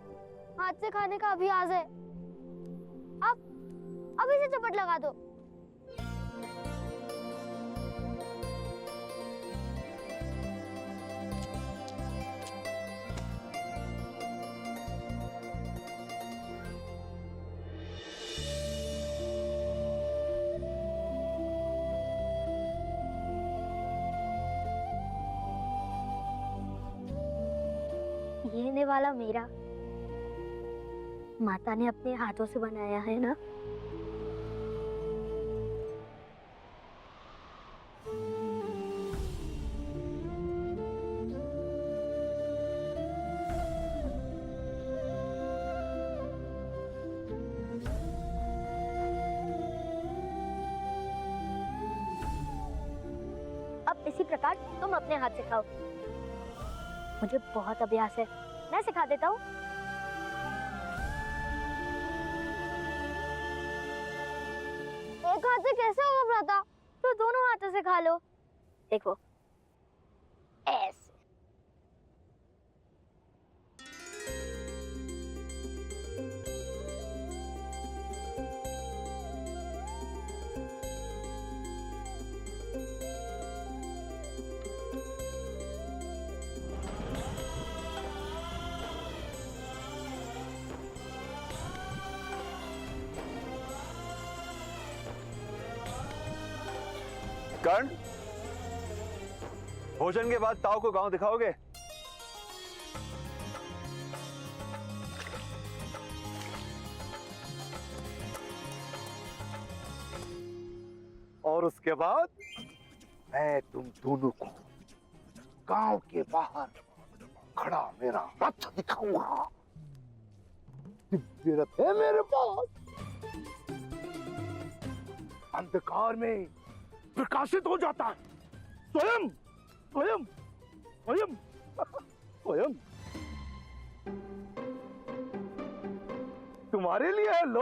हाथ से खाने का अभ्यास है। अब इसे चपट लगा दो। ये निवाला मेरा माता ने अपने हाथों से बनाया है ना। अब इसी प्रकार तुम अपने हाथ से खाओ। मुझे बहुत अभ्यास है, मैं सिखा देता हूँ। एक हाथ से कैसे होगा भ्राता? तो दोनों हाथों से खा लो। देखो ऐसे। कर्ण, भोजन के बाद ताऊ को गांव दिखाओगे? और उसके बाद मैं तुम दोनों को गांव के बाहर खड़ा मेरा रथ दिखाऊंगा। दिव्य रथ है मेरे पास, अंधकार में प्रकाशित हो जाता है। स्वयं स्वयं स्वयं स्वयं तुम्हारे लिए है। लो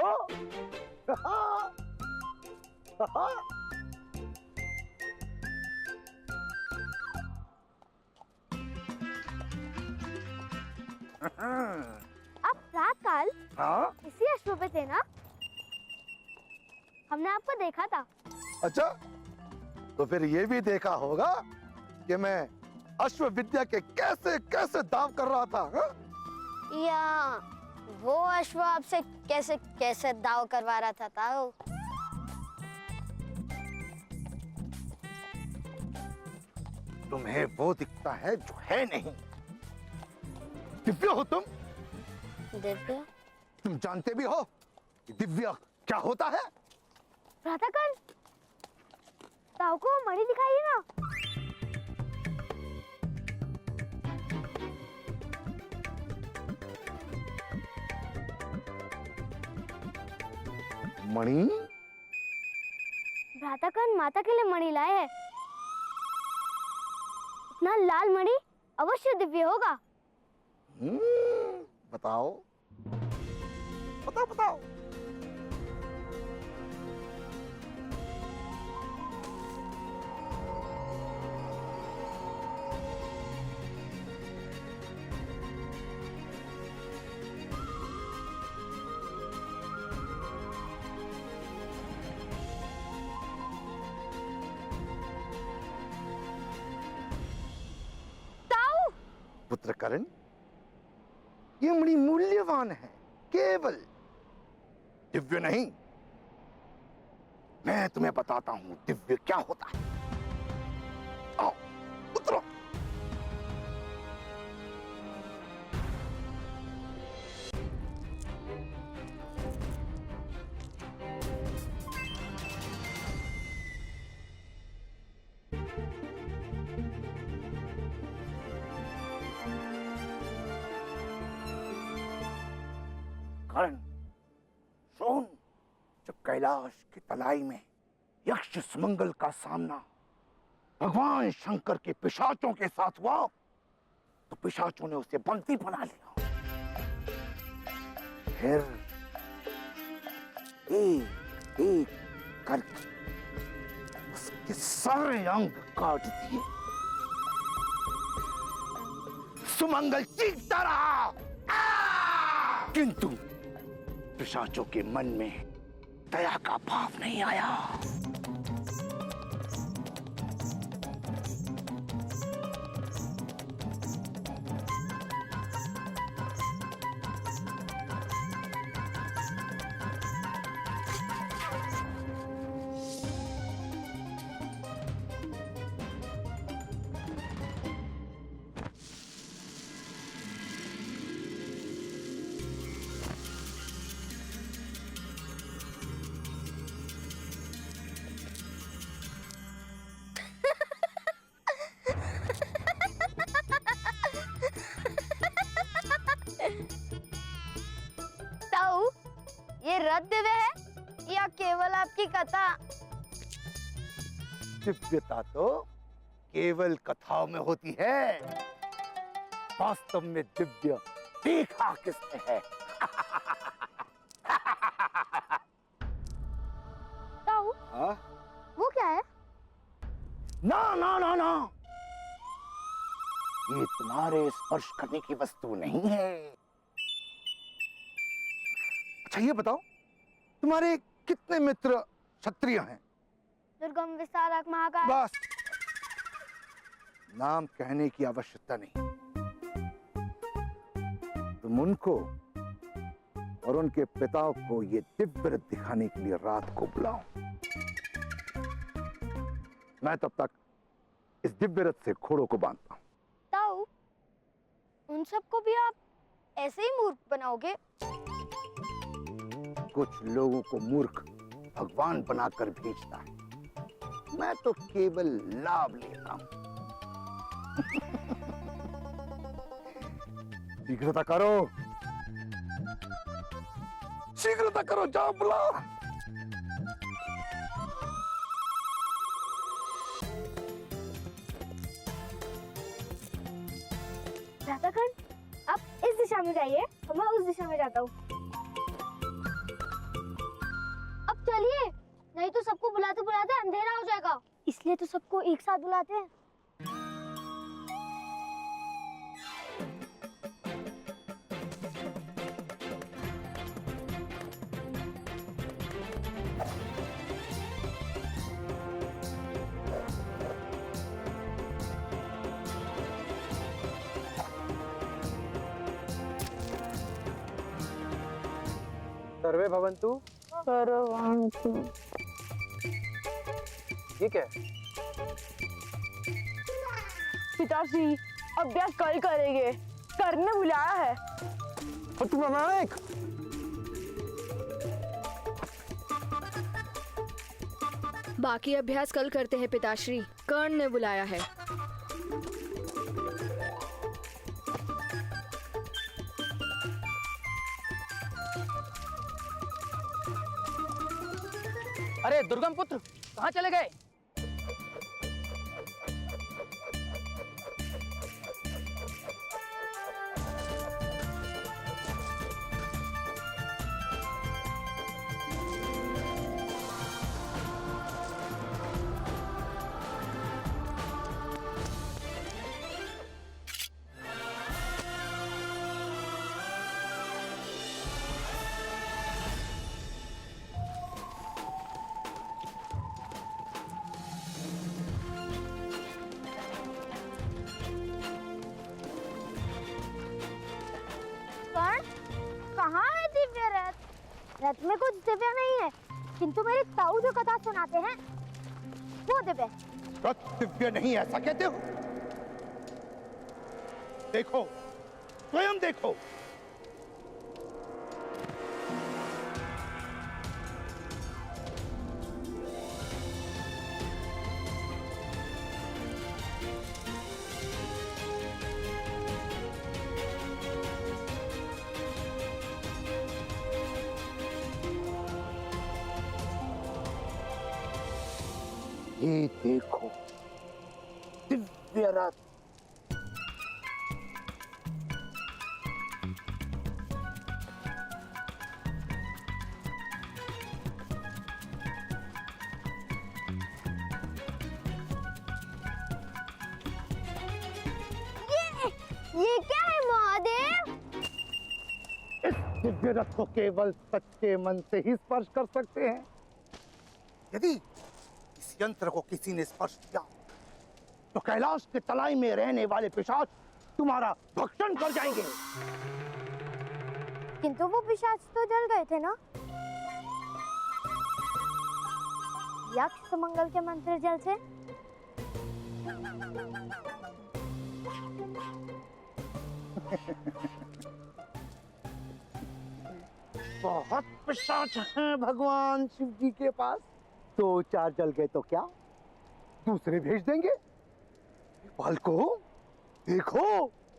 आप रात काल इसी अश्व पे थे ना? हमने आपको देखा था। अच्छा, तो फिर ये भी देखा होगा कि मैं अश्व विद्या के कैसे कैसे दाव कर रहा था। हा? या वो अश्व आपसे कैसे कैसे दाव करवा रहा था ताऊ? तुम्हें वो दिखता है जो है नहीं। दिव्य हो तुम? दिव्य? तुम जानते भी हो कि दिव्य क्या होता है? भ्राताकर्ण, ताऊ को मणि दिखाइए ना। मणि? भ्राताकर्ण माता के लिए मणि लाए हैं। इतना लाल मणि अवश्य दिव्य होगा। बताओ बताओ बताओ। पुत्र कर्ण, ये मणि मूल्यवान है, केवल दिव्य नहीं। मैं तुम्हें बताता हूं दिव्य क्या होता है। आओ उतरो। कर्ण, सुन, जब कैलाश की तलाई में यक्ष सुमंगल का सामना भगवान शंकर के पिशाचों के साथ हुआ, तो पिशाचों ने उसे बंदी बना लिया। फिर एक एक करके उसके सारे अंग काट दिए। सुमंगल चीखता रहा, किंतु पिशाचों के मन में दया का भाव नहीं आया। ये रथ दिव्य है या केवल आपकी कथा? दिव्यता तो केवल कथाओं में होती है, वास्तव में दिव्य देखा किसने है? ताऊ, वो क्या है? ना ना ना ना, ये तुम्हारे स्पर्श करने की वस्तु नहीं है। अच्छा ये बताओ, तुम्हारे कितने मित्र क्षत्रिय हैं? दुर्गम विशारक महाकाय। बस, नाम कहने की आवश्यकता नहीं। तुम उनको और उनके पिता को ये दिव्य रथ दिखाने के लिए रात को बुलाओ। मैं तब तक इस दिव्य रथ से घोड़ों को बांधता हूं। ताऊ, उन सबको भी आप ऐसे ही मूर्ख बनाओगे? कुछ लोगों को मूर्ख भगवान बनाकर भेजता है, मैं तो केवल लाभ लेता हूं। शीघ्रता करो, शीघ्रता करो, जाओ बुलाओ। राधाकण, आप इस दिशा में जाइए, मैं उस दिशा में जाता हूँ। अब चलिए, नहीं तो सबको बुलाते बुलाते अंधेरा हो जाएगा। इसलिए तो सबको एक साथ बुलाते हैं। सर्वे भवन्तु। सर्वभवन्तु। ये क्या है? पिताश्री, अभ्यास कल करेंगे, करने बुलाया है। और तुम प्रमाणिक? बाकी अभ्यास कल करते हैं पिताश्री, कर्ण ने बुलाया है। अरे दुर्गम पुत्र, कहाँ चले गए? कहाँ है दिव्य रथ? रथ में कुछ दिव्य नहीं है, किंतु मेरे ताऊ जो कथा सुनाते हैं वो दिव्य। रथ दिव्य नहीं, ऐसा कहते हो? देखो, स्वयं देखो। ये देखो, दिव्य रथ। ये क्या है महादेव? इस दिव्य रथ को केवल सच्चे मन से ही स्पर्श कर सकते हैं। यदि इस यंत्र को किसी ने स्पर्श किया तो कैलाश के तलाई में रहने वाले पिशाच तुम्हारा भक्षण कर जाएंगे। किंतु वो पिशाच तो जल गए थे ना? यक्ष सुमंगल के मंत्र जल से? बहुत पिशाच हैं भगवान शिव जी के पास। 2-4 जल गए तो क्या, दूसरे भेज देंगे। बालको देखो,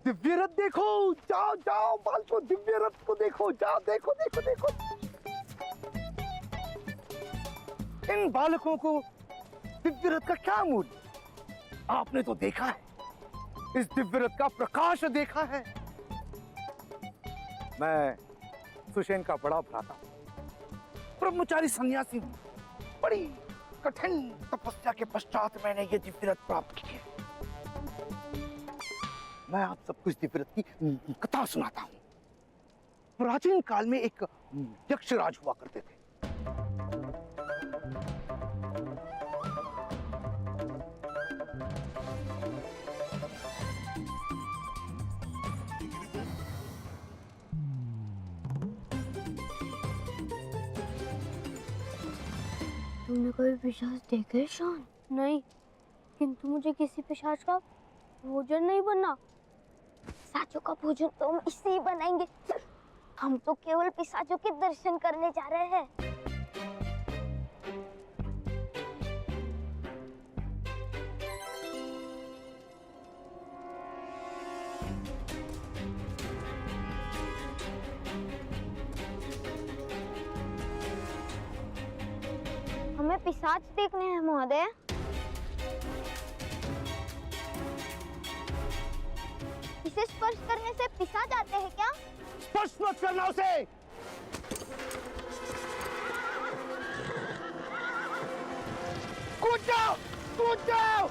दिव्य रथ देखो, जाओ जाओ बालको, दिव्य रथ को देखो, जाओ देखो देखो देखो। इन बालकों को दिव्य रथ का क्या मूल्य? आपने तो देखा है, इस दिव्य रथ का प्रकाश देखा है। मैं सुषेण का बड़ा भ्राता, ब्रह्मचारी सन्यासी हूं। बड़ी कठिन तपस्या के पश्चात मैंने ये दिव्य रथ प्राप्त की है। मैं आप सबको इस दिव्य रथ की कथा सुनाता हूं। प्राचीन काल में एक यक्षराज हुआ करते थे। तुमने कभी पिशाच देखे है शान? नहीं, किंतु मुझे किसी पिशाच का भोजन नहीं बनना। पिशाचों का भोजन तो हम इससे ही बनाएंगे। हम तो केवल पिशाचों के दर्शन करने जा रहे हैं। हमें पिशाच देखने हैं महोदय। इसे स्पर्श करने से पिशाच आते हैं क्या? स्पर्श मत करना उसे। कूद जाओ, कूद जाओ।